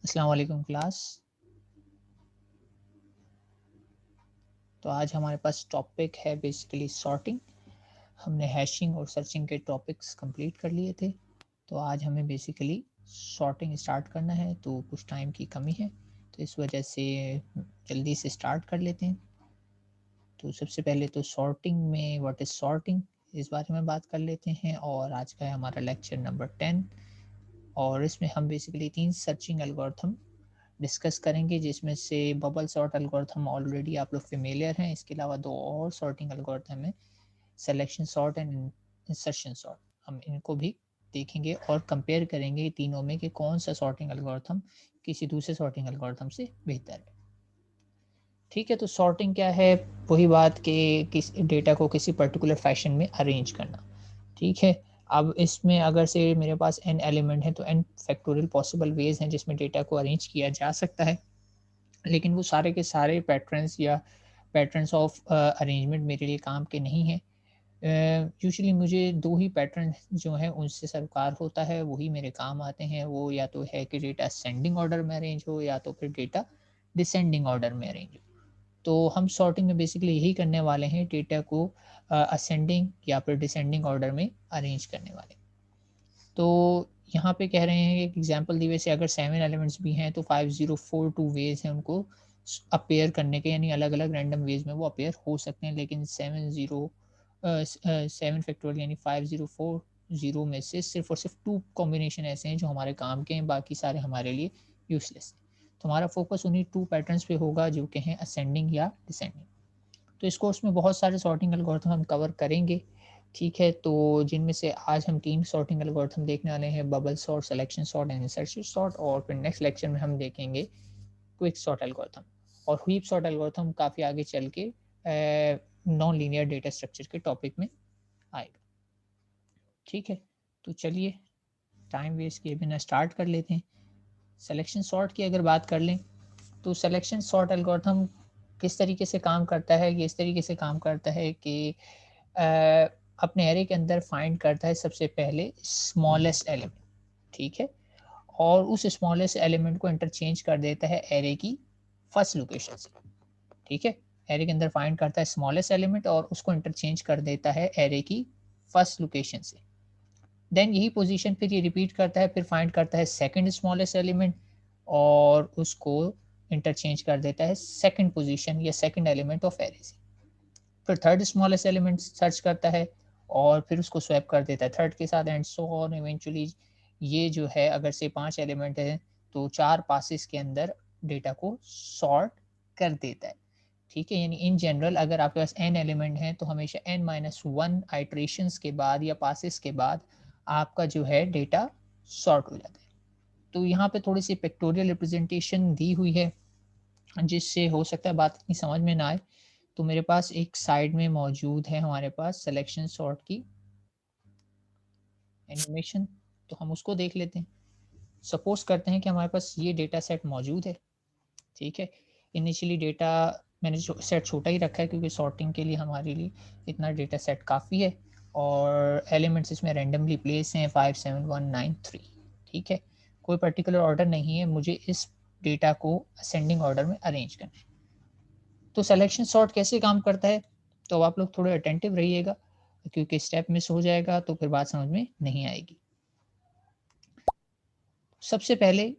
अस्सलाम वालेकुम क्लास। तो आज हमारे पास टॉपिक है बेसिकली सॉर्टिंग। हमने हैशिंग और सर्चिंग के टॉपिक्स कंप्लीट कर लिए थे। तो आज हमें बेसिकली सॉर्टिंग स्टार्ट करना है, तो कुछ टाइम की कमी है, तो इस वजह से जल्दी से स्टार्ट कर लेते हैं। तो सबसे पहले तो सॉर्टिंग में व्हाट इज़ सॉर्टिंग, इस बारे में बात कर लेते हैं। और आज का है हमारा लेक्चर नंबर 10 और इसमें हम बेसिकली 3 सर्चिंग एल्गोरिथम डिस्कस करेंगे, जिसमें से बबल सॉर्ट एल्गोरिथम ऑलरेडी आप लोग फेमिलियर हैं। इसके अलावा दो और सॉर्टिंग एल्गोरिथम है, selection sort and insertion sort. हम इनको भी देखेंगे और कंपेयर करेंगे तीनों में कि कौन सा सॉर्टिंग एल्गोरिथम किसी दूसरे सॉर्टिंग एल्गोरिथम से बेहतर है। ठीक है, तो सॉर्टिंग क्या है? वही बात कि किस डेटा को किसी पर्टिकुलर फैशन में अरेंज करना। ठीक है, अब इसमें अगर से मेरे पास n एलिमेंट है तो n फैक्टोरियल पॉसिबल वेज हैं जिसमें डेटा को अरेंज किया जा सकता है, लेकिन वो सारे के सारे पैटर्न्स या पैटर्न्स ऑफ अरेंजमेंट मेरे लिए काम के नहीं हैं। यूजुअली मुझे 2 ही पैटर्न जो हैं उनसे सरोकार होता है, वही मेरे काम आते हैं। वो या तो है कि डेटा असेंडिंग ऑर्डर में अरेंज हो या तो फिर डेटा डिसेंडिंग ऑर्डर में अरेंज हो। तो हम सॉर्टिंग में बेसिकली यही करने वाले हैं, डेटा को असेंडिंग या फिर डिसेंडिंग ऑर्डर में अरेंज करने वाले। तो यहाँ पे कह रहे हैं, एक एग्जांपल दी हुई से अगर 7 एलिमेंट्स भी हैं तो 5042 वेज हैं उनको अपेयर करने के, यानी अलग-अलग रैंडम वेज में वो अपेयर हो सकते हैं। लेकिन 7 फैक्टोरियल यानी 5040 में से सिर्फ़ और सिर्फ़ 2 कॉम्बिनेशन ऐसे हैं जो हमारे काम के हैं, बाकी सारे हमारे लिए यूज़लेस हैं। तो हमारा फ़ोकस उन्हीं 2 पैटर्न्स पे होगा जो कि हैं असेंडिंग या डिसेंडिंग। तो इस कोर्स में बहुत सारे सॉर्टिंग एल्गोरिथम हम कवर करेंगे। ठीक है, तो जिनमें से आज हम 3 सॉर्टिंग एल्गोरिथम देखने वाले हैं, bubble sort, selection sort and insertion sort. और फिर नेक्स्ट लेक्चर में हम देखेंगे क्विक सॉर्ट एल्गोरिथम। और व्हीप सॉर्ट एल्गोरिथम काफ़ी आगे चल के नॉन लीनियर डेटा स्ट्रक्चर के टॉपिक में आएगा। ठीक है, तो चलिए टाइम वेस्ट किए बिना स्टार्ट कर लेते हैं। सिलेक्शन सॉर्ट की अगर बात कर लें, तो सिलेक्शन सॉर्ट एल्गोरिथम किस तरीके से काम करता है? ये इस तरीके से काम करता है कि अ, अपने एरे के अंदर फाइंड करता है सबसे पहले स्मॉलेस्ट एलिमेंट। ठीक है, और उस स्मॉलेस्ट एलिमेंट को इंटरचेंज कर देता है एरे की फर्स्ट लोकेशन से। ठीक है, एरे के अंदर फाइंड करता है स्मॉलेस्ट एलिमेंट और उसको इंटरचेंज कर देता है एरे की फर्स्ट लोकेशन से। देन यही पोजीशन फिर ये रिपीट करता है, फिर फाइंड करता है सेकंड स्मॉलेस्ट एलिमेंट और उसको इंटरचेंज कर देता है सेकंड पोजीशन या सेकंड एलिमेंट ऑफ एरे से। फिर थर्ड स्मॉलेस्ट एलिमेंट सर्च करता है और फिर उसको स्वैप कर देता है थर्ड के साथ, एंड सो ऑन इवेंचुअली। ये जो है, अगर से 5 एलिमेंट है तो 4 पासेस के अंदर डेटा को सॉर्ट कर देता है। ठीक है, यानी इन जनरल अगर आपके पास n एलिमेंट है तो हमेशा n-1 आइटरेशंस के बाद या पासेस के बाद आपका जो है डेटा सॉर्ट हो जाता है। तो यहाँ पे थोड़ी सी पिक्टोरियल रिप्रेजेंटेशन दी हुई है, जिससे हो सकता है बात इतनी समझ में ना आए। तो मेरे पास एक साइड में मौजूद है हमारे पास सिलेक्शन सॉर्ट की एनिमेशन, तो हम उसको देख लेते हैं। सपोज करते हैं कि हमारे पास ये डेटा सेट मौजूद है। ठीक है, इनिशियली डेटा मैंने सेट छोटा ही रखा है क्योंकि सॉर्टिंग के लिए हमारे लिए इतना डेटा सेट काफ़ी है। और एलिमेंट्स इसमें रैंडमली प्लेस हैं 57193। ठीक है, कोई पर्टिकुलर ऑर्डर नहीं है, मुझे इस डेटा को असेंडिंग ऑर्डर में अरेंज करना है। तो सिलेक्शन सॉर्ट कैसे काम करता है, तो आप लोग थोड़े अटेंटिव रहिएगा, क्योंकि स्टेप मिस हो जाएगा तो फिर बात समझ में नहीं आएगी। सबसे पहले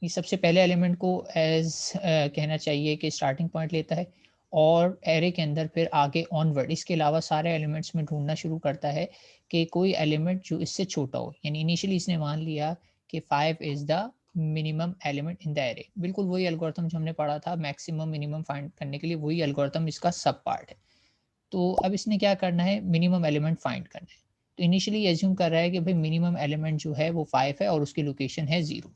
ये सबसे पहले एलिमेंट को एज कहना चाहिए कि स्टार्टिंग पॉइंट लेता है और एरे के अंदर फिर आगे ऑनवर्ड इसके अलावा सारे एलिमेंट्स में ढूंढना शुरू करता है कि कोई एलिमेंट जो इससे छोटा हो। यानी इनिशियली इसने मान लिया कि 5 is the minimum element in the array. बिल्कुल वही एल्गोरिथम जो हमने पढ़ा था मैक्सिमम मिनिमम फाइंड करने के लिए, वही एल्गोरिथम इसका सब पार्ट है। तो अब इसने क्या करना है, मिनिमम एलिमेंट फाइंड करना है। तो इनिशियली एज्यूम कर रहा है कि भाई मिनिमम एलिमेंट जो है वो 5 है और उसकी लोकेशन है 0।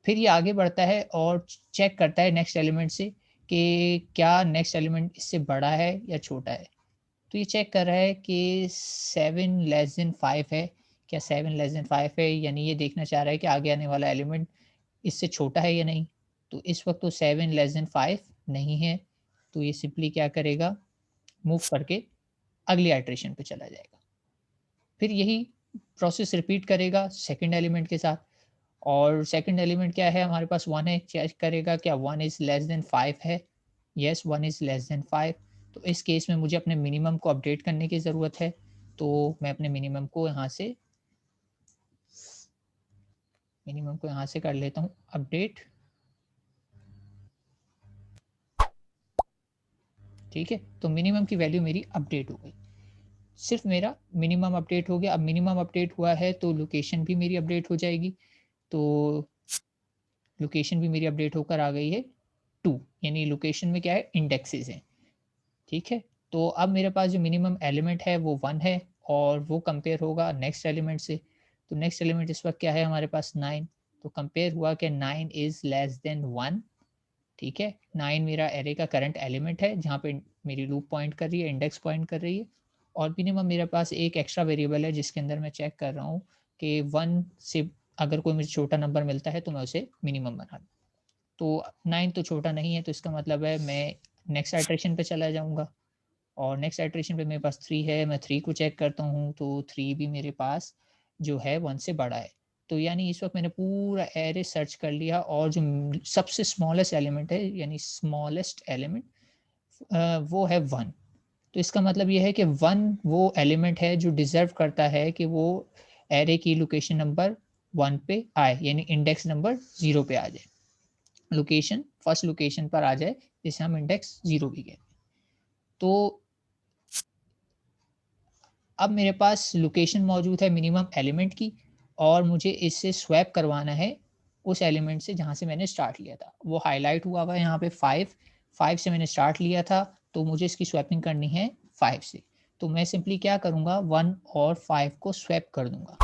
फिर ये आगे बढ़ता है और चेक करता है नेक्स्ट एलिमेंट से कि क्या नेक्स्ट एलिमेंट इससे बड़ा है या छोटा है। तो ये चेक कर रहा है कि 7 लेस देन 5 है, क्या 7 लेस देन 5 है, यानी ये देखना चाह रहा है कि आगे आने वाला एलिमेंट इससे छोटा है या नहीं। तो इस वक्त तो 7 लेस देन 5 नहीं है, तो ये सिंपली क्या करेगा, मूव करके अगली आइटरेशन पे चला जाएगा। फिर यही प्रोसेस रिपीट करेगा सेकंड एलिमेंट के साथ और सेकंड एलिमेंट क्या है हमारे पास 1 है, चेक करेगा क्या 1 इज लेस देन 5 है। Yes 1 is less than 5। तो इस केस में मुझे अपने मिनिमम को अपडेट करने की ज़रूरत है, तो मैं अपने मिनिमम को यहाँ से कर लेता हूँ अपडेट। ठीक है, तो मिनिमम की वैल्यू मेरी अपडेट हो गई। सिर्फ मेरा मिनिमम अपडेट हो गया। अब मिनिमम अपडेट हुआ है तो लोकेशन भी मेरी अपडेट हो जाएगी। तो लोकेशन भी मेरी अपडेट होकर आ गई है 2, यानी लोकेशन में क्या है, इंडेक्सेस हैं। ठीक है, तो अब मेरे पास जो मिनिमम एलिमेंट है वो 1 है और वो कंपेयर होगा नेक्स्ट एलिमेंट से। तो नेक्स्ट एलिमेंट इस वक्त क्या है हमारे पास 9। तो कंपेयर हुआ कि 9 इज लेस देन 1। ठीक है, 9 मेरा एरे का करंट एलिमेंट है जहाँ पे मेरी लूप पॉइंट कर रही है, इंडेक्स पॉइंट कर रही है। और मिनिमम मेरे पास एक एक्स्ट्रा वेरिएबल है जिसके अंदर मैं चेक कर रहा हूँ कि 1 से अगर कोई मुझे छोटा नंबर मिलता है तो मैं उसे मिनिमम बना दूँ। तो 9 तो छोटा नहीं है, तो इसका मतलब है मैं नेक्स्ट आइटरेशन पे चला जाऊँगा और नेक्स्ट आइटरेशन पे मेरे पास 3 है, मैं 3 को चेक करता हूँ तो 3 भी मेरे पास जो है 1 से बड़ा है। तो यानी इस वक़्त मैंने पूरा एरे सर्च कर लिया और जो सबसे स्मॉलेस्ट एलिमेंट है यानी स्मॉलेस्ट एलिमेंट वो है 1। तो इसका मतलब ये है कि 1 वो एलिमेंट है जो डिज़र्व करता है कि वो एरे की लोकेशन नंबर 1 पे आए, यानी इंडेक्स नंबर 0 पे आ जाए। लोकेशन फर्स्ट लोकेशन पर आ जाए, जिसे हम इंडेक्स 0 भी कहते हैं। तो अब मेरे पास लोकेशन मौजूद है मिनिमम एलिमेंट की और मुझे इससे स्वैप करवाना है उस एलिमेंट से जहाँ से मैंने स्टार्ट लिया था। वो हाईलाइट हुआ हुआ है यहाँ पे 5 से मैंने स्टार्ट लिया था, तो मुझे इसकी स्वैपिंग करनी है 5 से। तो मैं सिंपली क्या करूँगा 1 और 5 को स्वैप कर दूँगा।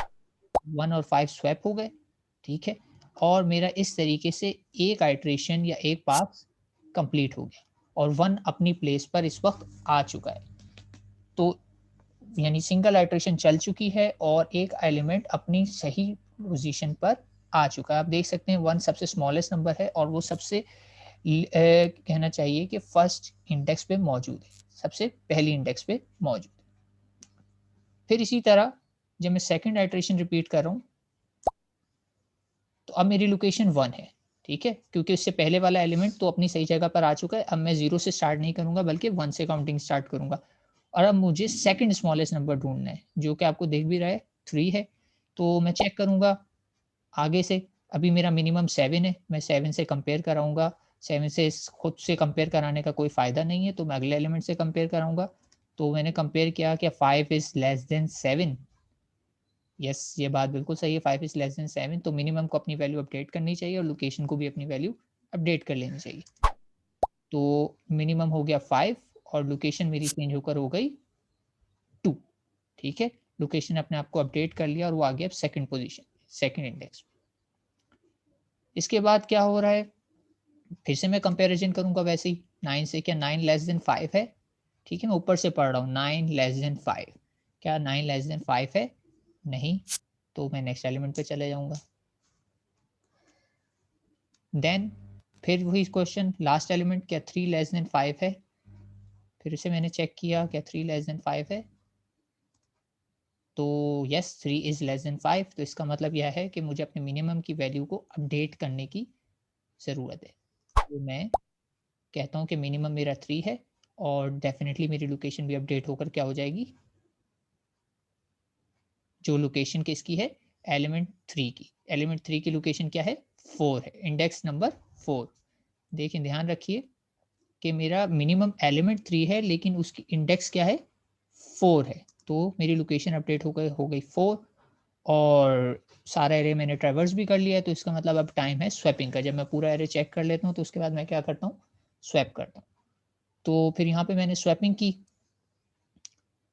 1 और 5 स्वैप हो गए, ठीक है? और मेरा इस तरीके से एक आइटरेशन या एक पाथ कंप्लीट हो गया और 1 अपनी प्लेस पर इस वक़्त आ चुका है। तो यानी सिंगल आइटरेशन चल चुकी है और एक एलिमेंट अपनी सही पोजीशन पर आ चुका है। आप देख सकते हैं 1 सबसे स्मॉलेस्ट नंबर है और वो सबसे कहना चाहिए कि फर्स्ट इंडेक्स पे मौजूद है, सबसे पहली इंडेक्स पे मौजूद है। फिर इसी तरह जब मैं सेकंड आइटरेशन रिपीट कर रहा हूँ तो अब मेरी लोकेशन 1 है, ठीक है? क्योंकि उससे पहले वाला एलिमेंट तो अपनी सही जगह पर आ चुका है। अब मैं 0 से स्टार्ट नहीं करूँगा बल्कि 1 से काउंटिंग स्टार्ट करूँगा। और अब मुझे सेकंड स्मॉलेस्ट नंबर ढूँढना है, जो कि आपको दिख भी रहा है 3 है। तो मैं चेक करूँगा आगे से, अभी मेरा मिनिमम 7 है, मैं 7 से कंपेयर कराऊँगा। 7 से खुद से कंपेयर कराने का कोई फ़ायदा नहीं है, तो मैं अगले एलिमेंट से कंपेयर कराऊँगा। तो मैंने कंपेयर किया कि 5 इज़ लेस देन 7। यस, ये बात बिल्कुल सही है, 5 इज़ लेस देन 7, तो मिनिमम को अपनी वैल्यू अपडेट करनी चाहिए और लोकेशन को भी अपनी वैल्यू अपडेट कर लेनी चाहिए। तो मिनिमम हो गया 5 और लोकेशन मेरी चेंज होकर हो गई 2, ठीक है? लोकेशन अपने आप को अपडेट कर लिया और वो आ गया सेकंड पोज़ीशन, सेकंड इंडेक्स। इसके बाद क्या हो रहा है, फिर से मैं कंपैरिज़न करूँगा वैसे ही 9 से, क्या 9 लेस देन 5 है? ठीक है, मैं ऊपर से पढ़ रहा हूँ 9 लेस देन 5, क्या 9 लेस देन 5 है? नहीं, तो मैं नेक्स्ट एलिमेंट पे चले जाऊँगा। देन फिर वही क्वेश्चन, लास्ट एलिमेंट क्या 3 लेस देन 5 है? फिर से मैंने चेक किया क्या 3 लेस देन 5 है? तो यस 3 इज़ लेस देन 5, तो इसका मतलब यह है कि मुझे अपने मिनिमम की वैल्यू को अपडेट करने की ज़रूरत है। तो मैं कहता हूँ कि मिनिमम मेरा 3 है और डेफ़िनिटली मेरी लोकेशन भी अपडेट होकर क्या हो जाएगी, जो लोकेशन किसकी है, एलिमेंट 3 की। एलिमेंट 3 की लोकेशन क्या है, 4 है, इंडेक्स नंबर 4। देखिए ध्यान रखिए कि मेरा मिनिमम एलिमेंट 3 है लेकिन उसकी इंडेक्स क्या है, 4 है। तो मेरी लोकेशन अपडेट हो गई 4 और सारा एरे मैंने ट्रैवर्स भी कर लिया है, तो इसका मतलब अब टाइम है स्वैपिंग का। जब मैं पूरा एरे चेक कर लेता हूँ तो उसके बाद मैं क्या करता हूँ, स्वैप करता हूँ। तो फिर यहाँ पे मैंने स्वैपिंग की,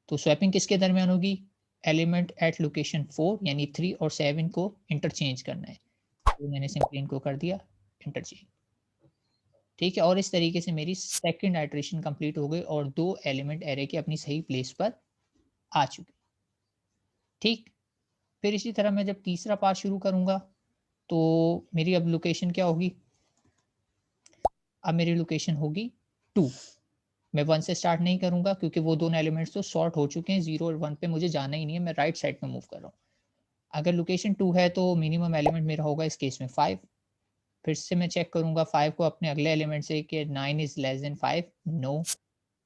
तो स्वैपिंग किसके दरमियान होगी, एलिमेंट एट लोकेशन 4 यानी 3 और 7 को इंटरचेंज करना है। तो मैंने सिंपली इनको कर दिया इंटरचेंज, ठीक है? और इस तरीके से मेरी सेकंड आइटरेशन कंप्लीट हो गई और 2 एलिमेंट एरे के अपनी सही प्लेस पर आ चुके, ठीक? फिर इसी तरह मैं जब तीसरा पार्ट शुरू करूँगा, तो मेरी अब लोकेशन क्या होगी? अब मेरी लोकेशन होगी 2। मैं 1 से स्टार्ट नहीं करूँगा क्योंकि वो दोनों एलिमेंट्स तो सॉर्ट हो चुके हैं, 0 और 1 पे मुझे जाना ही नहीं है, मैं राइट साइड पे मूव कर रहा हूँ। अगर लोकेशन 2 है तो मिनिमम एलिमेंट मेरा होगा इस केस में 5। फिर से मैं चेक करूँगा 5 को अपने अगले एलिमेंट से कि 9 इज़ लेस देन 5, नो,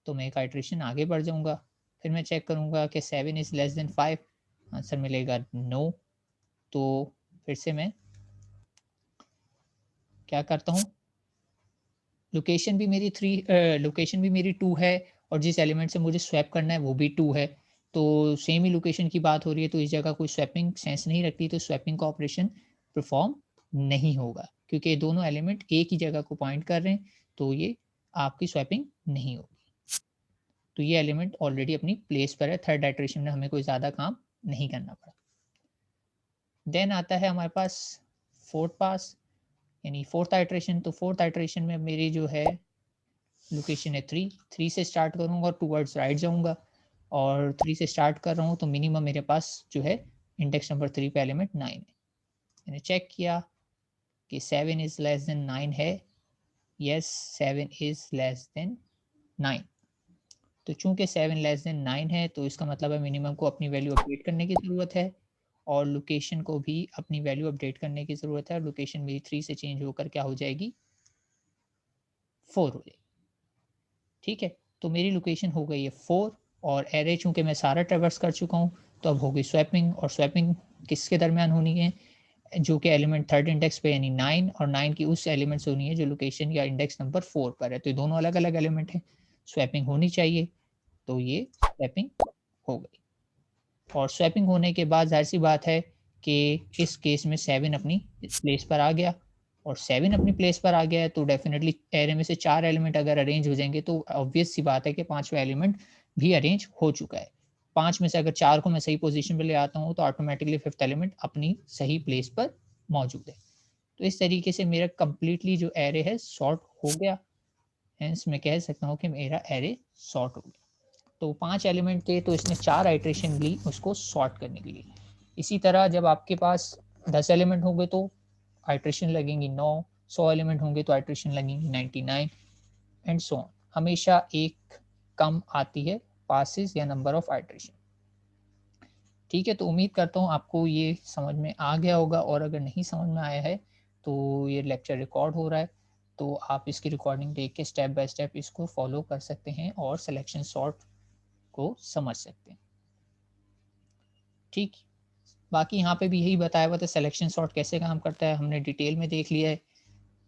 तो मैं एक इटरेशन आगे बढ़ जाऊँगा। फिर मैं चेक करूँगा कि 7 इज़ लेस देन 5, आंसर मिलेगा नो, तो फिर से मैं क्या करता हूँ, लोकेशन भी मेरी 2 है और जिस एलिमेंट से मुझे स्वैप करना है वो भी 2 है। तो सेम ही लोकेशन की बात हो रही है, तो इस जगह कोई स्वैपिंग सेंस नहीं रखती, तो स्वैपिंग का ऑपरेशन परफॉर्म नहीं होगा क्योंकि ये दोनों एलिमेंट एक ही जगह को पॉइंट कर रहे हैं, तो ये आपकी स्वैपिंग नहीं होगी। तो ये एलिमेंट ऑलरेडी अपनी प्लेस पर है, थर्ड इटरेशन में हमें कोई ज़्यादा काम नहीं करना पड़ा। देन आता है हमारे पास फोर्थ पास, यानी फोर्थ आइटरेशन। तो फोर्थ आइटरेशन में मेरी जो है लोकेशन है 3 से स्टार्ट करूँगा और टूवर्ड्स राइट जाऊँगा, और 3 से स्टार्ट कर रहा हूँ तो मिनिमम मेरे पास जो है इंडेक्स नंबर 3 पे एलिमेंट 9 है। मैंने चेक किया कि 7 इज़ लेस देन 9 है, यस 7 इज़ लेस देन 9। तो चूंकि 7 लेस देन 9 है तो इसका मतलब है मिनिमम को अपनी वैल्यू अपडेट करने की ज़रूरत है और लोकेशन को भी अपनी वैल्यू अपडेट करने की ज़रूरत है, और लोकेशन मेरी 3 से चेंज होकर क्या हो जाएगी, 4 हो जाएगी। ठीक है, तो मेरी लोकेशन हो गई है 4, और एरे चूंकि मैं सारा ट्रेवर्स कर चुका हूँ तो अब होगी स्वैपिंग, और स्वैपिंग किसके दरमियान होनी है, जो कि एलिमेंट थर्ड इंडेक्स पे यानी 9 और 9 की उस एलिमेंट से होनी है जो लोकेशन या इंडेक्स नंबर 4 पर है। तो ये दोनों अलग अलग एलिमेंट हैं, स्वैपिंग होनी चाहिए, तो ये स्वैपिंग हो गई। और स्वैपिंग होने के बाद जाहिर सी बात है कि इस केस में 7 अपनी प्लेस पर आ गया, और 7 अपनी प्लेस पर आ गया है तो डेफिनेटली एरे में से 4 एलिमेंट अगर अरेंज हो जाएंगे तो ऑब्वियस सी बात है कि पांचवा एलिमेंट भी अरेंज हो चुका है। 5 में से अगर 4 को मैं सही पोजीशन पे ले आता हूँ तो ऑटोमेटिकली फिफ्थ एलिमेंट अपनी सही प्लेस पर मौजूद है। तो इस तरीके से मेरा कंप्लीटली जो एरे है सॉर्ट हो गया, हेंस मैं कह सकता हूँ कि मेरा एरे सॉर्ट हो गया। तो 5 एलिमेंट थे तो इसने 4 आइटरेशन ली उसको सॉर्ट करने के लिए। इसी तरह जब आपके पास 10 एलिमेंट होंगे तो आइटरेशन लगेंगी 9, 100 एलिमेंट होंगे तो आइटरेशन लगेंगी 99 एंड सो ऑन। हमेशा एक कम आती है पासेस या नंबर ऑफ आइटरेशन। ठीक है, तो उम्मीद करता हूँ आपको ये समझ में आ गया होगा, और अगर नहीं समझ में आया है तो ये लेक्चर रिकॉर्ड हो रहा है, तो आप इसकी रिकॉर्डिंग देख के स्टेप बाय स्टेप इसको फॉलो कर सकते हैं और सिलेक्शन सॉर्ट को समझ सकते हैं। ठीक, बाकी यहाँ पे भी यही बताया हुआ था सिलेक्शन सॉर्ट कैसे काम करता है, हमने डिटेल में देख लिया है,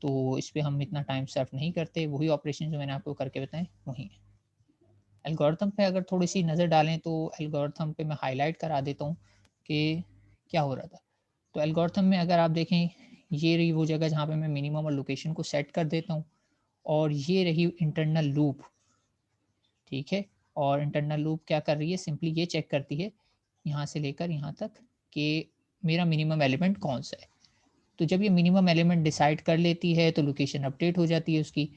तो इस पे हम इतना टाइम सर्व नहीं करते, वही ऑपरेशन जो मैंने आपको करके बताएं वही है। एल्गोरिथम पे अगर थोड़ी सी नज़र डालें तो एल्गोरिथम पे मैं हाईलाइट करा देता हूँ कि क्या हो रहा था। तो एल्गोरिथम में अगर आप देखें, ये रही वो जगह जहाँ पे मैं मिनिमम और लोकेशन को सेट कर देता हूँ, और ये रही इंटरनल लूप। ठीक है, और इंटरनल लूप क्या कर रही है, सिंपली ये चेक करती है यहाँ से लेकर यहाँ तक कि मेरा मिनिमम एलिमेंट कौन सा है। तो जब ये मिनिमम एलिमेंट डिसाइड कर लेती है तो लोकेशन अपडेट हो जाती है उसकी,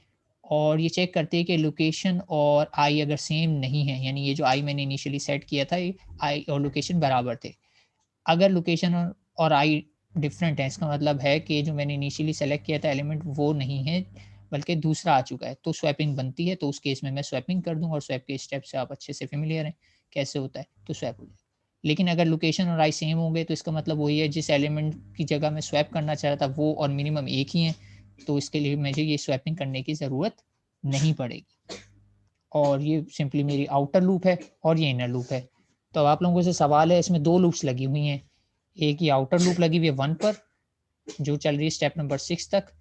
और ये चेक करती है कि लोकेशन और आई अगर सेम नहीं है, यानी ये जो आई मैंने इनिशियली सेट किया था ये आई और लोकेशन बराबर थे। अगर लोकेशन और आई डिफरेंट है, इसका मतलब है कि जो मैंने इनिशियली सेलेक्ट किया था एलिमेंट वो नहीं है बल्कि दूसरा आ चुका है, तो स्वैपिंग बनती है। तो उस केस में मैं स्वैपिंग कर दूंगा, और स्वैप के स्टेप से आप अच्छे से फेमिलियर हैं कैसे होता है, तो स्वैप हो जाए। लेकिन अगर लोकेशन और आई सेम होंगे तो इसका मतलब वही है जिस एलिमेंट की जगह मैं स्वैप करना चाह रहा था वो और मिनिमम एक ही है, तो इसके लिए मुझे ये स्वैपिंग करने की ज़रूरत नहीं पड़ेगी। और ये सिंपली मेरी आउटर लूप है और ये इनर लूप है। तो अब आप लोगों से सवाल है, इसमें 2 लूप्स लगी हुई हैं। एक ये आउटर लूप लगी हुई है 1 पर, जो चल रही है स्टेप नंबर 6 तक,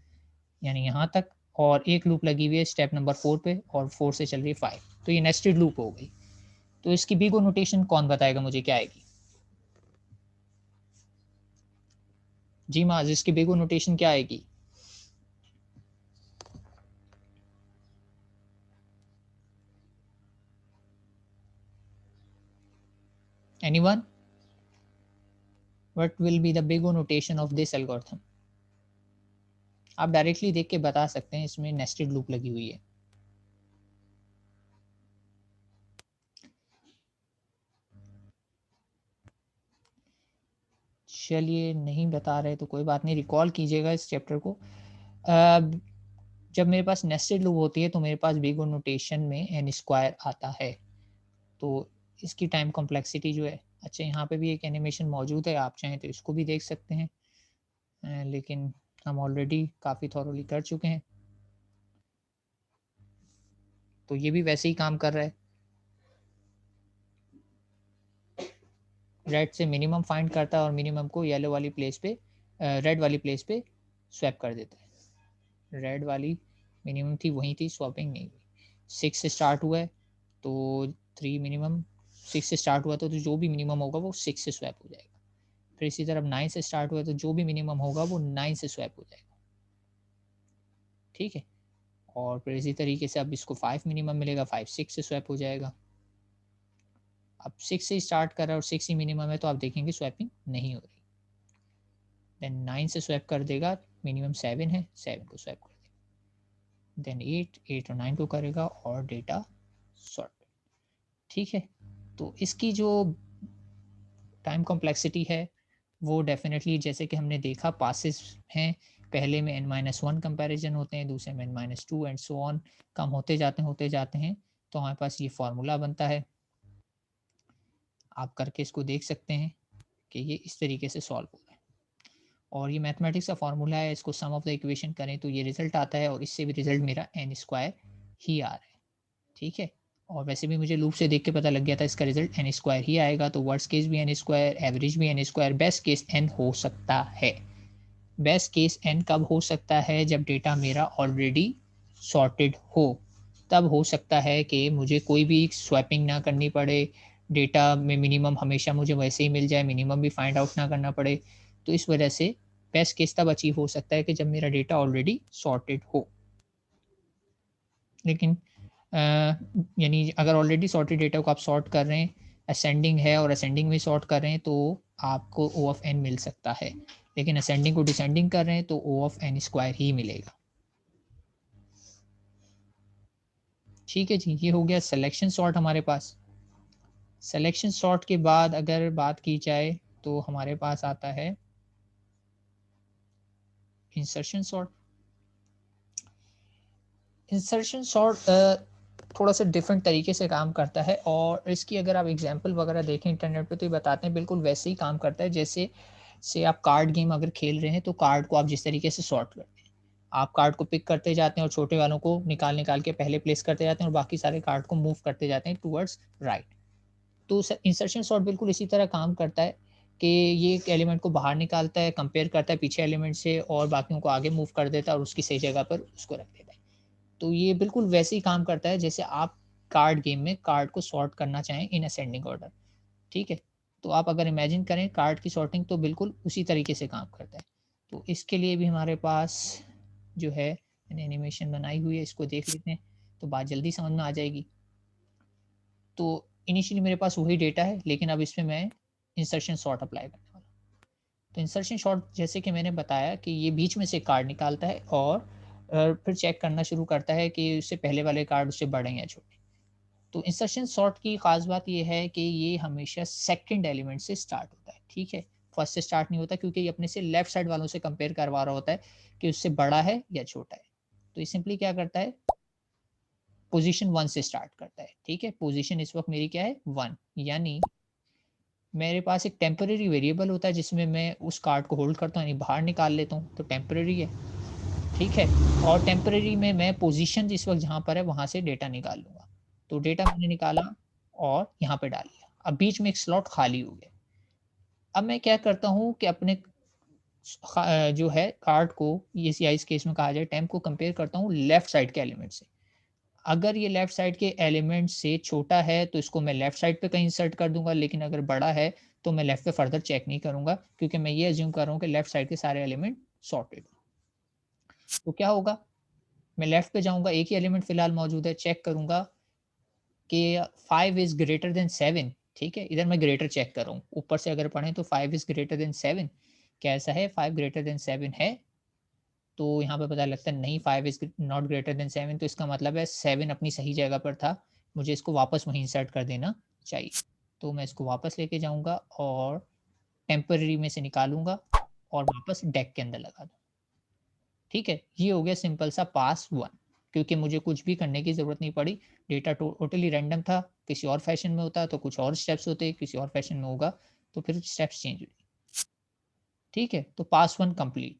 यानी यहाँ तक, और एक लूप लगी हुई है स्टेप नंबर 4 पे, और 4 से चल रही है 5। तो ये नेस्टेड लूप हो गई। तो इसकी बिग ओ नोटेशन कौन बताएगा मुझे क्या आएगी? जी माज, इसकी बिग ओ नोटेशन क्या आएगी? Anyone? What will be the big O notation of this algorithm? आप डायरेक्टली देख के बता सकते हैं, इसमें नेस्टेड लूप लगी हुई है। चलिए, नहीं बता रहे तो कोई बात नहीं, रिकॉल कीजिएगा इस चैप्टर को। जब मेरे पास नेस्टेड लूप होती है तो मेरे पास बिग ओ नोटेशन में एन स्क्वायर आता है, तो इसकी टाइम कॉम्प्लेक्सिटी जो है अच्छा, यहाँ पे भी एक एनिमेशन मौजूद है, आप चाहें तो इसको भी देख सकते हैं, लेकिन हम ऑलरेडी काफ़ी थॉरोली कर चुके हैं। तो ये भी वैसे ही काम कर रहा है। रेड से मिनिमम फाइंड करता है और मिनिमम को येलो वाली प्लेस पे, रेड वाली प्लेस पे स्वैप कर देता है। रेड वाली मिनिमम थी, वहीं थी, स्वैपिंग नहीं हुई। 6 से स्टार्ट हुआ है तो 3 मिनिमम, 6 से स्टार्ट हुआ तो जो भी मिनिमम होगा वो 6 से स्वैप हो जाएगा। फिर इसी तरह 9 से स्टार्ट हुआ तो जो भी मिनिमम होगा वो 9 से स्वैप हो जाएगा। ठीक है, और फिर इसी तरीके से अब इसको 5 मिनिमम मिलेगा, 5 6 से स्वैप हो जाएगा। अब 6 से स्टार्ट कर रहा है और 6 ही मिनिमम है तो आप देखेंगे स्वैपिंग नहीं हो रही। देन 9 से स्वैप कर देगा, मिनिमम 7 है, 7 को स्वैप कर देगा। देन 8 और 9 को करेगा और डेटा सॉर्ट। ठीक है, तो इसकी जो टाइम कॉम्प्लेक्सिटी है वो डेफिनेटली, जैसे कि हमने देखा, पासेस हैं, पहले में n-1 कंपैरिजन होते हैं, दूसरे में n-2 एंड सो ऑन, कम होते जाते हैं। तो हमारे पास ये फार्मूला बनता है, आप करके इसको देख सकते हैं कि ये इस तरीके से सॉल्व हो रहा है। और ये मैथमेटिक्स का फार्मूला है, इसको सम ऑफ द इक्वेशन करें तो ये रिजल्ट आता है, और इससे भी रिजल्ट मेरा n² ही आ रहा है। ठीक है, और वैसे भी मुझे लूप से देख के पता लग गया था इसका रिजल्ट n² ही आएगा, तो वर्स्ट केस भी n², एवरेज भी n², बेस्ट केस n हो सकता है। बेस्ट केस n कब हो सकता है? जब डेटा मेरा ऑलरेडी सॉर्टेड हो, तब हो सकता है कि मुझे कोई भी स्वैपिंग ना करनी पड़े, डेटा में मिनिमम हमेशा मुझे वैसे ही मिल जाए, मिनिमम भी फाइंड आउट ना करना पड़े। तो इस वजह से बेस्ट केस तब अचीव हो सकता है कि जब मेरा डेटा ऑलरेडी सॉर्टेड हो। लेकिन यानी अगर ऑलरेडी सॉर्टेड डेटा को आप सॉर्ट कर रहे हैं, असेंडिंग है और असेंडिंग में सॉर्ट कर रहे हैं, तो आपको O ऑफ n मिल सकता है। लेकिन असेंडिंग को डिसेंडिंग कर रहे हैं तो O ऑफ n² ही मिलेगा। ठीक है जी, ये हो गया सिलेक्शन सॉर्ट हमारे पास। सिलेक्शन सॉर्ट के बाद अगर बात की जाए तो हमारे पास आता है इंसर्शन सॉर्ट। इंसर्शन सॉर्ट थोड़ा सा डिफरेंट तरीके से काम करता है, और इसकी अगर आप एग्जांपल वगैरह देखें इंटरनेट पे तो ये बताते हैं बिल्कुल वैसे ही काम करता है, जैसे से आप कार्ड गेम अगर खेल रहे हैं तो कार्ड को आप जिस तरीके से सॉर्ट करते हैं, आप कार्ड को पिक करते जाते हैं और छोटे वालों को निकाल निकाल के पहले प्लेस करते जाते हैं और बाकी सारे कार्ड को मूव करते जाते हैं टूवर्ड्स राइट। तो इंसर्शन सॉर्ट बिल्कुल इसी तरह काम करता है कि ये एक एलिमेंट को बाहर निकालता है, कंपेयर करता है पीछे एलिमेंट से और बाकियों को आगे मूव कर देता है और उसकी सही जगह पर उसको रख देता है। तो ये बिल्कुल वैसे ही काम करता है जैसे आप कार्ड गेम में कार्ड को सॉर्ट करना चाहें इन असेंडिंग ऑर्डर। ठीक है, तो आप अगर इमेजिन करें कार्ड की सॉर्टिंग तो बिल्कुल उसी तरीके से काम करता है। तो इसके लिए भी हमारे पास जो है मैंने एनिमेशन बनाई हुई है, इसको देख लेते हैं तो बात जल्दी समझ में आ जाएगी। तो इनिशियली मेरे पास वही डेटा है, लेकिन अब इसमें मैं इंसर्शन सॉर्ट अप्लाई करने वाला हूँ। तो इंसर्शन सॉर्ट जैसे कि मैंने बताया कि ये बीच में से कार्ड निकालता है और फिर चेक करना शुरू करता है कि उससे पहले वाले कार्ड उससे बड़े हैं या छोटे। तो इंसर्शन सॉर्ट की खास बात ये है कि ये हमेशा सेकंड एलिमेंट से स्टार्ट होता है। ठीक है, फर्स्ट से स्टार्ट नहीं होता, क्योंकि ये अपने से लेफ्ट साइड वालों से कंपेयर करवा रहा होता है कि उससे बड़ा है या छोटा है। तो ये सिंपली क्या करता है, पोजीशन 1 से स्टार्ट करता है। ठीक है, पोजीशन इस वक्त मेरी क्या है, 1, यानी मेरे पास एक टेम्परेरी वेरिएबल होता है जिसमें मैं उस कार्ड को होल्ड करता हूँ, यानी बाहर निकाल लेता हूँ, तो टेम्परेरी है। ठीक है, और टेम्परेरी में मैं पोजीशन इस वक्त जहाँ पर है वहाँ से डेटा निकाल लूँगा। तो डेटा मैंने निकाला और यहाँ पे डाल दिया। अब बीच में एक स्लॉट खाली हो गया। अब मैं क्या करता हूँ कि अपने जो है कार्ड को, ये या इस केस में कहा जाए टेम्प को, कंपेयर करता हूँ लेफ्ट साइड के एलिमेंट से। अगर ये लेफ्ट साइड के एलिमेंट से छोटा है तो इसको मैं लेफ्ट साइड पे कहीं इंसर्ट कर दूंगा, लेकिन अगर बड़ा है तो मैं लेफ्ट पे फर्दर चेक नहीं करूंगा, क्योंकि मैं ये अज्यूम कर रहा हूँ कि लेफ्ट साइड के सारे एलिमेंट सॉर्टेड। तो क्या होगा, मैं लेफ्ट पे जाऊंगा, एक ही एलिमेंट फिलहाल मौजूद है, चेक करूंगा कि 5 इज ग्रेटर देन 7। ठीक है, इधर मैं ग्रेटर चेक कर रहा हूँ, ऊपर से अगर पढ़ें तो 5 इज ग्रेटर देन 7 कैसा है, 5 ग्रेटर देन 7 है। तो यहाँ पे पता लगता है नहीं, 5 इज नॉट ग्रेटर देन 7, तो इसका मतलब है 7 अपनी सही जगह पर था, मुझे इसको वापस वहीं इंसर्ट कर देना चाहिए। तो मैं इसको वापस लेके जाऊँगा और टेम्परेरी में से निकालूँगा और वापस डेक के अंदर लगा दूँ। ठीक है, ये हो गया सिंपल सा पास 1, क्योंकि मुझे कुछ भी करने की ज़रूरत नहीं पड़ी। डेटा टोटली रैंडम था, किसी और फैशन में होता तो कुछ और स्टेप्स होते, किसी और फैशन में होगा तो फिर स्टेप्स चेंज होते। ठीक है? तो पास 1 कंप्लीट।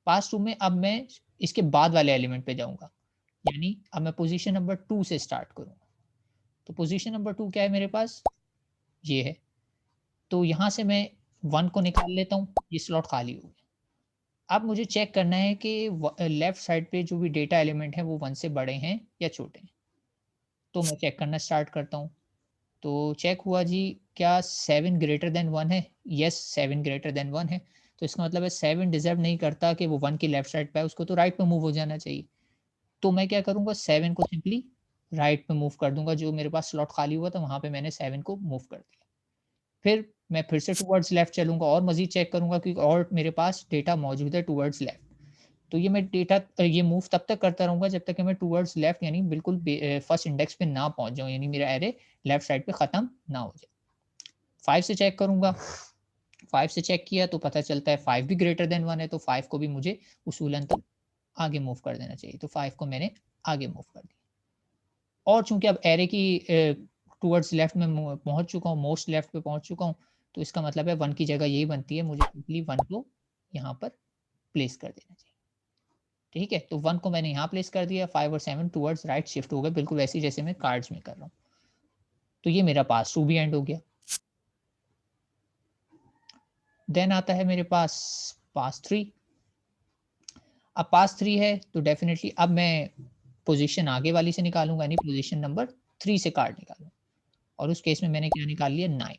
पास 2 में अब मैं इसके बाद वाले एलिमेंट पे जाऊँगा। यानी अब मैं पोज़ीशन नंबर 2 से स्टार्ट करूँगा। तो पोज़ीशन नंबर 2 क्या है मेरे पास? ये है। तो यहाँ से मैं 1 को निकाल लेता हूँ, ये स्लॉट खाली हो गया। अब मुझे चेक करना है कि लेफ्ट साइड पे जो भी डेटा एलिमेंट है वो 1 से बड़े हैं या छोटे हैं। तो मैं चेक करना स्टार्ट करता हूँ। तो चेक हुआ जी, क्या 7 ग्रेटर देन 1 है? येस, 7 ग्रेटर देन 1 है। तो इसका मतलब है 7 डिज़र्व नहीं करता कि वो 1 की लेफ्ट साइड पे है, उसको तो राइट पे मूव हो जाना चाहिए। तो मैं क्या करूँगा, 7 को सिंपली राइट पे मूव कर दूँगा, जो मेरे पास स्लॉट खाली हुआ था वहाँ पे मैंने 7 को मूव कर दिया। फिर मैं फिर से टुवर्ड्स लेफ्ट चलूँगा और मज़ीद चेक करूँगा कि और मेरे पास डेटा मौजूद है टुवर्ड्स लेफ्ट। तो ये मैं डेटा ये मूव तब तक करता रहूँगा जब तक कि मैं टुवर्ड्स लेफ्ट यानी बिल्कुल फर्स्ट इंडेक्स पे ना पहुँच जाऊँ, यानी मेरा एरे लेफ्ट साइड पे ख़त्म ना हो जाए। 5 से चेक करूँगा, 5 से चेक किया तो पता चलता है 5 भी ग्रेटर देन 1 है, तो 5 को भी मुझे उसूलन तो आगे मूव कर देना चाहिए। तो 5 को मैंने आगे मूव कर दिया। और चूँकि अब एरे की टुवर्ड्स लेफ्ट में पहुँच चुका हूँ, मोस्ट लेफ्ट पे पहुँच चुका हूँ, तो इसका मतलब है 1 की जगह यही बनती है, मुझे सिंपली 1 को यहाँ पर प्लेस कर देना चाहिए। ठीक है? तो 1 को मैंने यहाँ प्लेस कर दिया, 5 और 7 टुवर्ड्स राइट शिफ्ट हो गए, बिल्कुल वैसे ही जैसे मैं कार्ड्स में कर रहा हूँ। तो ये मेरा पास 2 भी एंड हो गया। देन आता है मेरे पास पास 3। अब पास 3 है तो डेफ़िनिटली अब मैं पोज़ीशन आगे वाली से निकालूँगा, यानी पोज़ीशन नंबर 3 से कार्ड निकालूँगा और उस केस में मैंने क्या निकाल लिया, 9।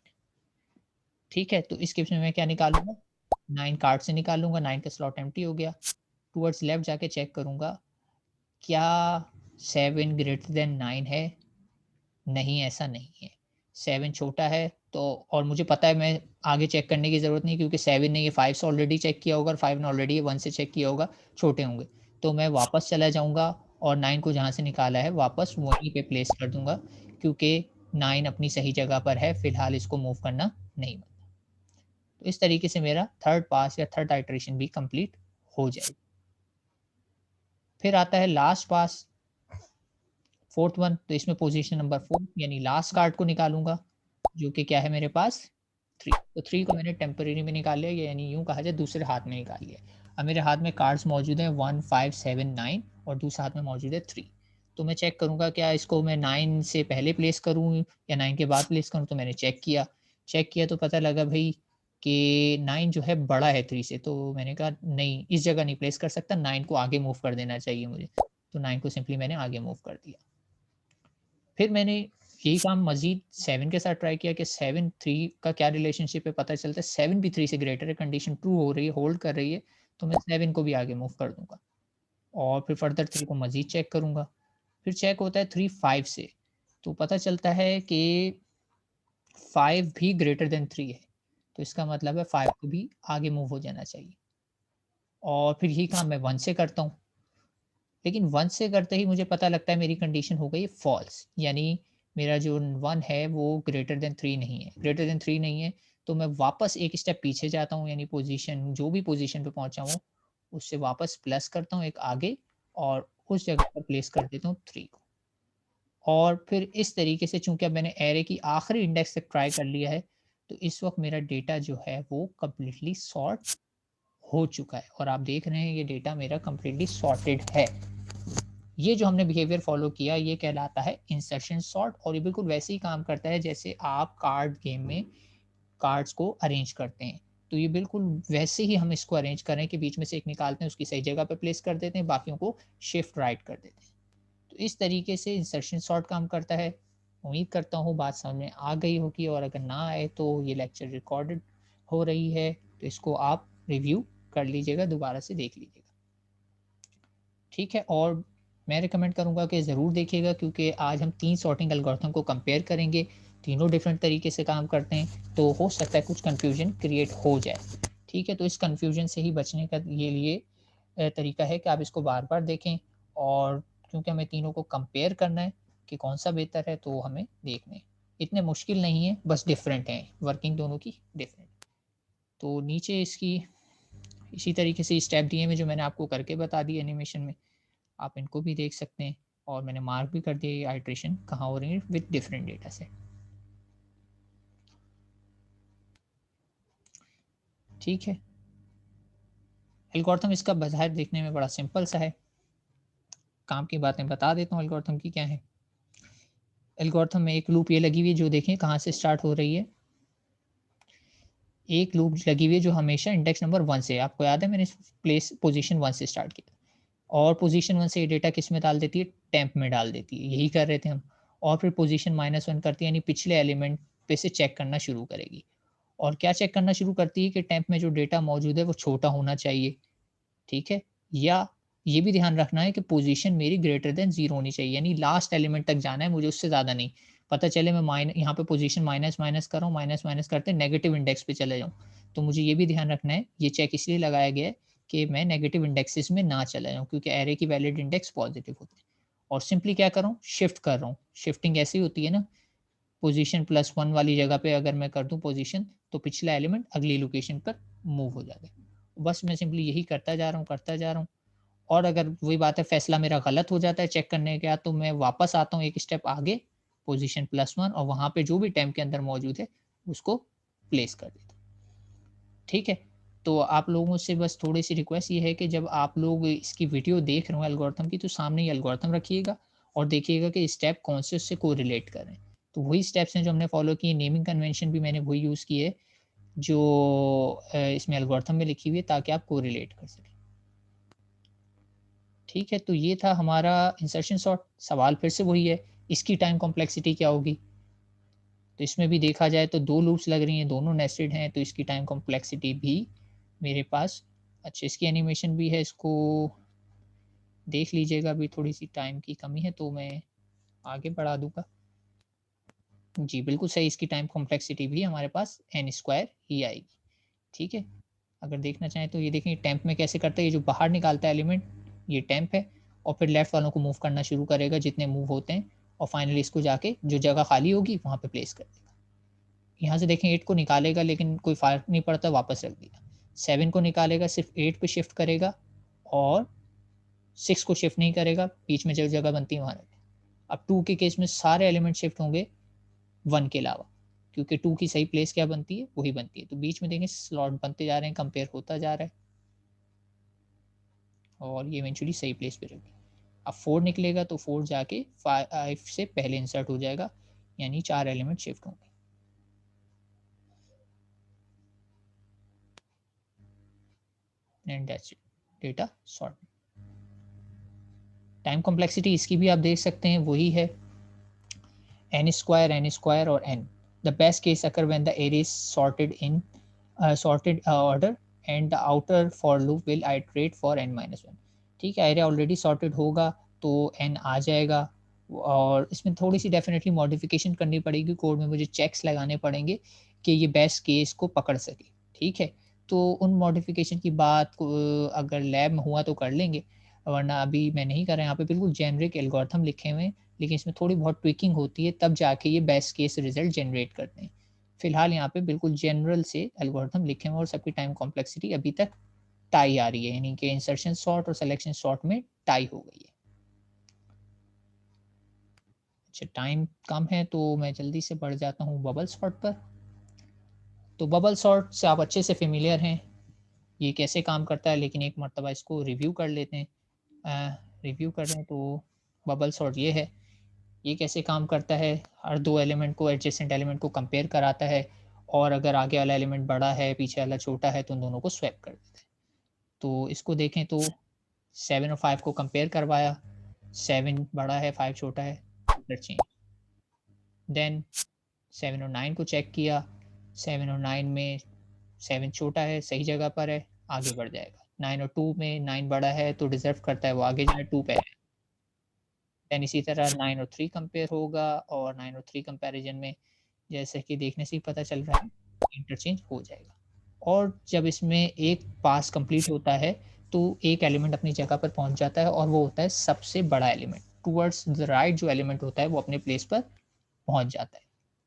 ठीक है? तो इस केस में मैं क्या निकालूँगा, 9 कार्ड से निकालूँगा, 9 का स्लॉट एम्प्टी हो गया। टुवर्ड्स लेफ्ट जाके चेक करूँगा, क्या 7 ग्रेटर देन 9 है? नहीं, ऐसा नहीं है। 7 छोटा है, तो और मुझे पता है मैं आगे चेक करने की ज़रूरत नहीं, क्योंकि 7 ने ये 5 से ऑलरेडी चेक किया होगा और 5 ने ऑलरेडी 1 से चेक किया होगा, छोटे होंगे। तो मैं वापस चला जाऊँगा और 9 को जहाँ से निकाला है वापस वहीं पे प्लेस कर दूँगा, क्योंकि 9 अपनी सही जगह पर है, फिलहाल इसको मूव करना नहीं बनता। तो इस तरीके से मेरा थर्ड पास या थर्ड आइटरेशन भी कंप्लीट हो जाएगी। फिर आता है लास्ट पास, फोर्थ वन। तो इसमें पोजीशन नंबर 4 यानी लास्ट कार्ड को निकालूँगा, जो कि क्या है मेरे पास, 3। तो 3 को मैंने टेम्परेरी में निकाल लिया, यानी यूँ कहा जाए दूसरे हाथ में निकाल लिया। अब मेरे हाथ में कार्ड्स मौजूद हैं 1, 5, 7, 9 और दूसरे हाथ में मौजूद है 3। तो मैं चेक करूँगा, क्या इसको मैं 9 से पहले प्लेस करूँ या 9 के बाद प्लेस करूँ? तो मैंने चेक किया तो पता लगा भई कि 9 जो है बड़ा है 3 से, तो मैंने कहा नहीं, इस जगह नहीं प्लेस कर सकता, 9 को आगे मूव कर देना चाहिए मुझे। तो 9 को सिंपली मैंने आगे मूव कर दिया। फिर मैंने यही काम मज़ीद 7 के साथ ट्राई किया कि 7 3 का क्या रिलेशनशिप है, पता चलता है 7 भी 3 से ग्रेटर है, कंडीशन ट्रू हो रही है, होल्ड कर रही है, तो मैं 7 को भी आगे मूव कर दूँगा और फिर फर्दर 3 को मज़ीद चेक करूँगा। फिर चेक होता है 3 5 से, तो पता चलता है कि 5 भी ग्रेटर देन 3 है, तो इसका मतलब है 5 को भी आगे मूव हो जाना चाहिए और फिर यही काम मैं 1 से करता हूँ। लेकिन 1 से करते ही मुझे पता लगता है मेरी कंडीशन हो गई फ़ॉल्स, यानी मेरा जो 1 है वो ग्रेटर देन 3 नहीं है, ग्रेटर देन 3 नहीं है, तो मैं वापस एक स्टेप पीछे जाता हूँ, यानी पोज़ीशन जो भी पोज़ीशन पे पहुँचा हूँ, उससे वापस प्लस करता हूँ एक आगे और उस जगह पर प्लेस कर देता हूँ 3 को। और फिर इस तरीके से चूँकि अब मैंने एरे की आखिरी इंडेक्स तक ट्राई कर लिया है, तो इस वक़्त मेरा डेटा जो है वो कंप्लीटली सॉर्ट हो चुका है और आप देख रहे हैं ये डेटा मेरा कंप्लीटली सॉर्टेड है। ये जो हमने बिहेवियर फॉलो किया ये कहलाता है इंसर्शन सॉर्ट और ये बिल्कुल वैसे ही काम करता है जैसे आप कार्ड गेम में कार्ड्स को अरेंज करते हैं। तो ये बिल्कुल वैसे ही हम इसको अरेंज करें कि बीच में से एक निकालते हैं, उसकी सही जगह पे प्लेस कर देते हैं, बाकियों को शिफ्ट राइट कर देते हैं। तो इस तरीके से इंसर्शन सॉर्ट काम करता है। उम्मीद करता हूँ बात समझ में आ गई होगी और अगर ना आए तो ये लेक्चर रिकॉर्डेड हो रही है, तो इसको आप रिव्यू कर लीजिएगा, दोबारा से देख लीजिएगा। ठीक है, और मैं रिकमेंड करूँगा कि ज़रूर देखिएगा, क्योंकि आज हम 3 सॉर्टिंग एल्गोरिथम को कंपेयर करेंगे, तीनों डिफरेंट तरीके से काम करते हैं, तो हो सकता है कुछ कन्फ्यूजन क्रिएट हो जाए। ठीक है, तो इस कन्फ्यूजन से ही बचने का ये लिए तरीका है कि आप इसको बार-बार देखें और क्योंकि हमें तीनों को कंपेयर करना है कि कौन-सा बेहतर है, तो हमें देखने हैं। इतने मुश्किल नहीं है, बस डिफरेंट हैं, वर्किंग दोनों की डिफरेंट। तो नीचे इसकी इसी तरीके से स्टेप दिए हुए जो मैंने आपको करके बता दिए एनिमेशन में। आप इनको भी देख सकते हैं और मैंने मार्क भी कर दिया ये आइट्रेशन कहाँ हो रही है विद डिफरेंट डेटा सेट। ठीक है, एल्गोरिथम इसका बाहर देखने में बड़ा सिंपल सा है। काम की बातें बता देता हूँ एल्गोरिथम की क्या है। एल्गोरिथम में एक लूप ये लगी हुई है जो देखें कहाँ से स्टार्ट हो रही है। एक लूप लगी हुई है जो हमेशा इंडेक्स नंबर 1 से, आपको याद है मैंने प्लेस पोजीशन 1 से स्टार्ट किया और पोजीशन 1 से ये डेटा किस में डाल देती है, टेम्प में डाल देती है, यही कर रहे थे हम। और फिर पोजीशन -1 करती है यानी पिछले एलिमेंट पे से चेक करना शुरू करेगी। और क्या चेक करना शुरू करती है कि टेम्प में जो डेटा मौजूद है वो छोटा होना चाहिए, ठीक है? या ये भी ध्यान रखना है कि पोजीशन मेरी ग्रेटर देन 0 होनी चाहिए, यानी लास्ट एलिमेंट तक जाना है मुझे, उससे ज़्यादा नहीं। पता चले मैं यहाँ पे पोजीशन माइनस माइनस कर रहा हूँ, माइनस माइनस करते नेगेटिव इंडेक्स पे चले जाऊँ। तो मुझे ये भी ध्यान रखना है, ये चेक इसलिए लगाया गया है कि मैं नेगेटिव इंडेक्सेस में ना चला जाऊँ, क्योंकि एरे की वैलिड इंडेक्स पॉजिटिव होते हैं। और सिंपली क्या कर रहा हूँ, शिफ्ट कर रहा हूँ। शिफ्टिंग ऐसी होती है ना, पोजीशन +1 वाली जगह पे अगर मैं कर दूँ पोजीशन, तो पिछला एलिमेंट अगली लोकेशन पर मूव हो जाता है। बस मैं सिंपली यही करता जा रहा हूँ, करता जा रहा हूँ। और अगर वही बात है फैसला मेरा गलत हो जाता है चेक करने के बाद, तो मैं वापस आता हूँ एक स्टेप आगे, पोजीशन +1, और वहाँ पे जो भी टेम्प के अंदर मौजूद है उसको प्लेस कर देता हूँ। ठीक है? तो आप लोगों से बस थोड़ी-सी रिक्वेस्ट ये है कि जब आप लोग इसकी वीडियो देख रहे हो एल्गोरिथम की, तो सामने ये एल्गोरिथम रखिएगा और देखिएगा कि स्टेप कौन से उससे कोरिलेट कर रहे हैं। तो वही स्टेप्स हैं जो हमने फॉलो किए, नेमिंग कन्वेंशन भी मैंने वही यूज़ की है जो इसमें एल्गोरिथम में लिखी हुई है, ताकि आप कोरिलेट कर सकें। ठीक है, तो ये था हमारा इंसर्शन सॉर्ट। सवाल फिर से वही है, इसकी टाइम कॉम्प्लेक्सिटी क्या होगी? तो इसमें भी देखा जाए तो 2 लूप्स लग रही हैं, दोनों नेस्टेड हैं, तो इसकी टाइम कॉम्प्लेक्सिटी भी मेरे पास, अच्छा इसकी एनिमेशन भी है, इसको देख लीजिएगा। अभी थोड़ी-सी टाइम की कमी है तो मैं आगे बढ़ा दूँगा। जी, बिल्कुल सही, इसकी टाइम कॉम्प्लेक्सिटी भी हमारे पास n स्क्वायर ही आएगी। ठीक है? अगर देखना चाहें तो ये देखें टेम्प में कैसे करता है, ये जो बाहर निकालता है एलिमेंट, ये टेम्प है, और फिर लेफ्ट वालों को मूव करना शुरू करेगा जितने मूव होते हैं, और फाइनली इसको जाके जो जगह खाली होगी वहाँ पे प्लेस कर देगा। यहाँ से देखें 8 को निकालेगा लेकिन कोई फ़र्क नहीं पड़ता, वापस रख दिया। 7 को निकालेगा, सिर्फ़ 8 पे शिफ्ट करेगा और 6 को शिफ्ट नहीं करेगा, बीच में जो जगह बनती है वहाँ रख देगा। अब 2 के केस में सारे एलिमेंट शिफ्ट होंगे 1 के अलावा, क्योंकि 2 की सही प्लेस क्या बनती है? वही बनती है। तो बीच में देखें स्लॉट बनते जा रहे हैं, कंपेयर होता जा रहा है और ये इवेंचुअली सही प्लेस पे रहेगी। अब 4 निकलेगा तो 4 जाके 5 से पहले इंसर्ट हो जाएगा, यानी 4 एलिमेंट शिफ्ट होंगे। And that's it, data sort. Time complexity इसकी भी आप देख सकते हैं, वही है n स्क्वायर और n। The best case occur when the array is sorted in sorted order and the outer for loop will iterate for n-1। ठीक है, एरे ऑलरेडी सॉर्टेड होगा तो n आ जाएगा, और इसमें थोड़ी सी डेफिनेटली मॉडिफिकेशन करनी पड़ेगी, कोड में मुझे चेक्स लगाने पड़ेंगे कि ये बेस्ट केस को पकड़ सके। ठीक है, तो उन मॉडिफिकेशन की बात को अगर लैब में हुआ तो कर लेंगे, वरना अभी मैं नहीं कर रहा। यहाँ पे बिल्कुल जेनरिक एल्गोरिथम लिखे हुए हैं, लेकिन इसमें थोड़ी बहुत ट्विकिंग होती है, तब जाके ये बेस्ट केस रिजल्ट जनरेट करते हैं। फिलहाल यहाँ पे बिल्कुल जनरल से एल्गोरिथम लिखे हुए हैं और सबकी टाइम कॉम्प्लेक्सिटी अभी तक टाई आ रही है, यानी कि इंसर्शन सॉर्ट और सिलेक्शन सॉर्ट में टाई हो गई है। अच्छा, टाइम कम है तो मैं जल्दी से बढ़ जाता हूँ बबल सॉर्ट पर। तो बबल सॉर्ट से आप अच्छे से फेमिलियर हैं, ये कैसे काम करता है, लेकिन एक मर्तबा इसको रिव्यू कर लेते हैं। रिव्यू करें तो बबल सॉर्ट ये है, ये कैसे काम करता है, हर 2 एलिमेंट को, एडजेसेंट एलिमेंट को कंपेयर कराता है, और अगर आगे वाला एलिमेंट बड़ा है, पीछे वाला छोटा है, तो उन दोनों को स्वैप कर देता है। तो इसको देखें तो 7 और 5 को कंपेयर करवाया, 7 बड़ा है, 5 छोटा है, चेंज। देन 7 और 9 को चेक किया, 7 और 9 में 7 छोटा है, सही जगह पर है, आगे बढ़ जाएगा। 9 और 2 में 9 बड़ा है तो डिज़र्व करता है वो आगे जाए, 2 पे है। देन इसी तरह 9 और 3 कंपेयर होगा, और 9 और 3 कंपैरिज़न में जैसे कि देखने से ही पता चल रहा है, इंटरचेंज हो जाएगा। और जब इसमें एक पास कंप्लीट होता है, तो एक एलिमेंट अपनी जगह पर पहुँच जाता है और वो होता है सबसे बड़ा एलिमेंट। टुवर्ड्स द राइट जो एलिमेंट होता है वो अपने प्लेस पर पहुँच जाता है।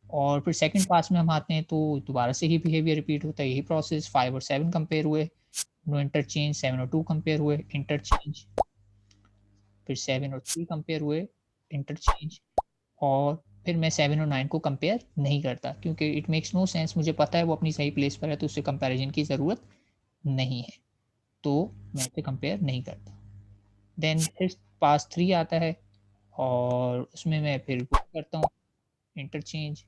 और फिर सेकंड पास में हम आते हैं तो दोबारा से ही बिहेवियर रिपीट होता है, यही प्रोसेस। 5 और 7 कंपेयर हुए, नो इंटरचेंज, 7 और 2 कंपेयर हुए, इंटरचेंज। फिर 7 और 3 कंपेयर हुए, इंटरचेंज, और फिर मैं 7 और 9 को कंपेयर नहीं करता क्योंकि इट मेक्स नो सेंस, मुझे पता है वो अपनी सही प्लेस पर है तो उससे कंपैरिजन की ज़रूरत नहीं है, तो मैं इसे कंपेयर नहीं करता। देन फिर पास 3 आता है और उसमें मैं फिर वो करता हूँ इंटरचेंज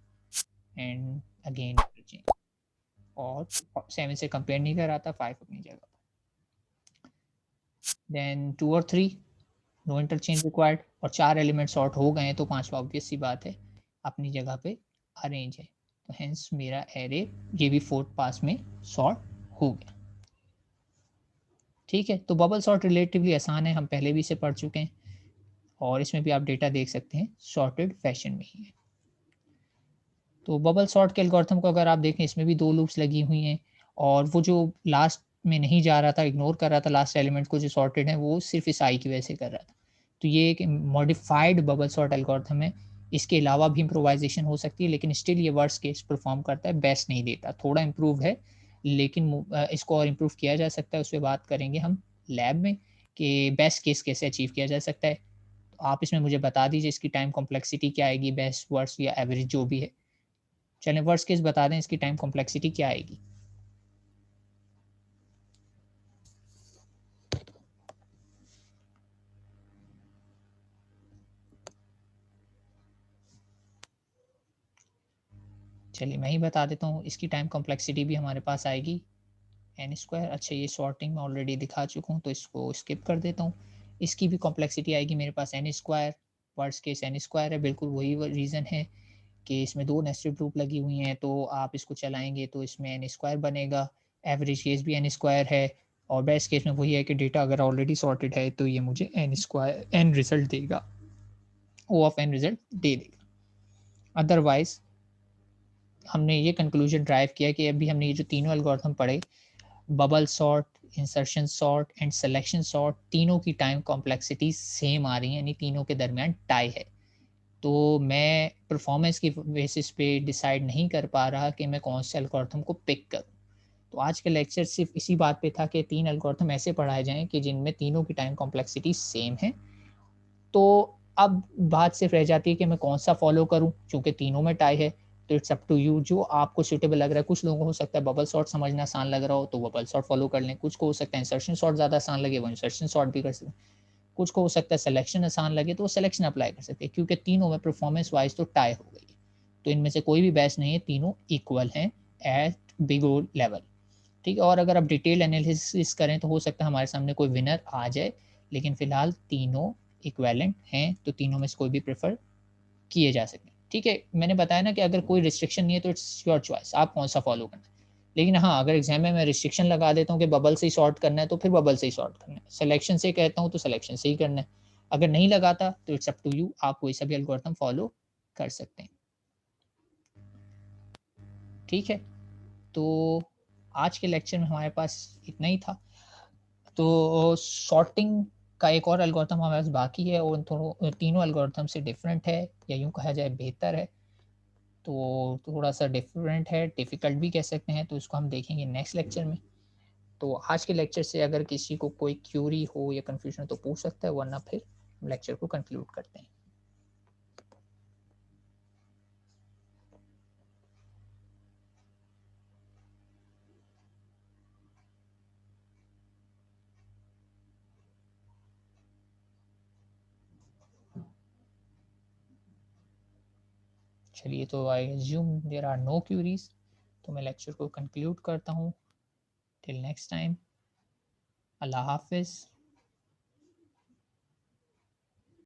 एंड अगेन इंटरचेंज, और 7 से कंपेयर नहीं कराता, 5 अपनी जगह। देन 2 और 3 नो इंटरचेंज रिक्वायर्ड, और 4 एलिमेंट सॉर्ट हो गए हैं तो पांचवा ऑब्वियस सी बात है अपनी जगह पे अरेंज है, तो हेंस मेरा एरे ये भी फोर्थ पास में सॉर्ट हो गया। ठीक है, तो बबल सॉर्ट रिलेटिवली आसान है, हम पहले भी इसे पढ़ चुके हैं, और इसमें भी आप डेटा देख सकते हैं सॉर्टेड फैशन में ही है। तो बबल सॉर्ट के एल्गोरिथम को अगर आप देखें, इसमें भी 2 लूप्स लगी हुई हैं, और वो जो लास्ट में नहीं जा रहा था, इग्नोर कर रहा था लास्ट एलिमेंट को जो सॉर्टेड है, वो सिर्फ इस आई की वजह से कर रहा था। तो ये एक मॉडिफाइड बबल सॉर्ट एल्गोरिथम है। इसके अलावा भी इम्प्रोवाइजेशन हो सकती है, लेकिन स्टिल ये वर्स्ट केस परफॉर्म करता है, बेस्ट नहीं देता, थोड़ा इम्प्रूव है, लेकिन इसको और इम्प्रूव किया जा सकता है, उस पर बात करेंगे हम लैब में कि बेस्ट केस कैसे अचीव किया जा सकता है। तो आप इसमें मुझे बता दीजिए इसकी टाइम कॉम्प्लेक्सिटी क्या आएगी, बेस्ट, वर्स्ट या एवरेज जो भी है। चलें वर्स्ट केस बता दें, इसकी टाइम कॉम्प्लेक्सिटी क्या आएगी। चलिए मैं ही बता देता हूँ, इसकी टाइम कॉम्प्लेक्सिटी भी हमारे पास आएगी एन स्क्वायर। अच्छा, ये सॉर्टिंग में ऑलरेडी दिखा चुका हूँ तो इसको स्किप कर देता हूँ। इसकी भी कॉम्प्लेक्सिटी आएगी मेरे पास n square, worst case n square है, बिल्कुल वही रीज़न है कि इसमें 2 नेस्टेड लूप लगी हुई हैं, तो आप इसको चलाएंगे तो इसमें एन स्क्वायर बनेगा। एवरेज केस भी एन स्क्वायर है, और बेस्ट केस में वही है कि डेटा अगर ऑलरेडी सॉर्टेड है तो ये मुझे एन स्क्वायर एन रिजल्ट देगा, ओ ऑफ एन रिजल्ट दे देगा। अदरवाइज हमने ये कंक्लूजन ड्राइव किया कि अभी हमने ये जो तीनों एल्गोरिथम पढ़े, bubble sort, insertion sort and selection sort, तीनों की टाइम कॉम्प्लेक्सिटी सेम आ रही है, यानी तीनों के दरमियान टाई है। तो मैं परफॉर्मेंस की बेसिस पे डिसाइड नहीं कर पा रहा कि मैं कौन से एल्गोरिथम को पिक करूं। तो आज के लेक्चर सिर्फ इसी बात पे था कि 3 एल्गोरिथम ऐसे पढ़ाए जाएं कि जिनमें तीनों की टाइम कॉम्प्लेक्सिटी सेम है। तो अब बात सिर्फ रह जाती है कि मैं कौन सा फॉलो करूं, चूंकि तीनों में टाई है। तो इट्स अप टू यू, जो आपको सूटेबल लग रहा है। कुछ लोगों को हो सकता है बबल सॉर्ट समझना आसान लग रहा हो तो बबल सॉर्ट फॉलो कर लें, कुछ को हो सकता है इंसर्शन सॉर्ट ज़्यादा आसान लगे वो इंसर्शन सॉर्ट भी कर सकते हैं, कुछ को हो सकता है सिलेक्शन आसान लगे तो वो सिलेक्शन अप्लाई कर सकते हैं, क्योंकि तीनों में परफॉर्मेंस वाइज तो टाई हो गई है। तो इनमें से कोई भी बेस्ट नहीं है, तीनों इक्वल हैं एट बिग ओ लेवल। ठीक है, और अगर आप डिटेल एनालिसिस करें तो हो सकता है हमारे सामने कोई विनर आ जाए, लेकिन फिलहाल तीनों इक्वेलेंट हैं, तो तीनों में से कोई भी प्रेफर किए जा सकते हैं। ठीक है, मैंने बताया ना कि अगर कोई रिस्ट्रिक्शन नहीं है तो इट्स योर चॉइस, आप कौन सा फॉलो करना है। लेकिन हाँ, अगर एग्जाम में मैं रिस्ट्रिक्शन लगा देता हूँ कि बबल से ही सॉर्ट करना है तो फिर बबल से ही सॉर्ट करना है, सिलेक्शन से कहता हूँ तो सिलेक्शन से ही करना है। अगर नहीं लगाता तो इट्स अप टू यू, आप कोई सा भी एल्गोरिथम फॉलो कर सकते हैं। ठीक है, तो आज के लेक्चर में हमारे पास इतना ही था। तो सॉर्टिंग का एक और एल्गोरिथम हमारे पास बाकी है, और उन तीनों एल्गोरिथम से डिफरेंट है, या यूँ कहा जाए बेहतर है। तो थोड़ा सा डिफरेंट है, डिफ़िकल्ट भी कह सकते हैं, तो इसको हम देखेंगे नेक्स्ट लेक्चर में। तो आज के लेक्चर से अगर किसी को कोई क्यूरी हो या कन्फ्यूजन हो तो पूछ सकता है, वरना फिर लेक्चर को कंक्लूड करते हैं। चलिए, तो I assume there are no queries, तो मैं लेक्चर को कंक्लूड करता हूँ। टिल नेक्स्ट टाइम, अल्लाह हाफिज़।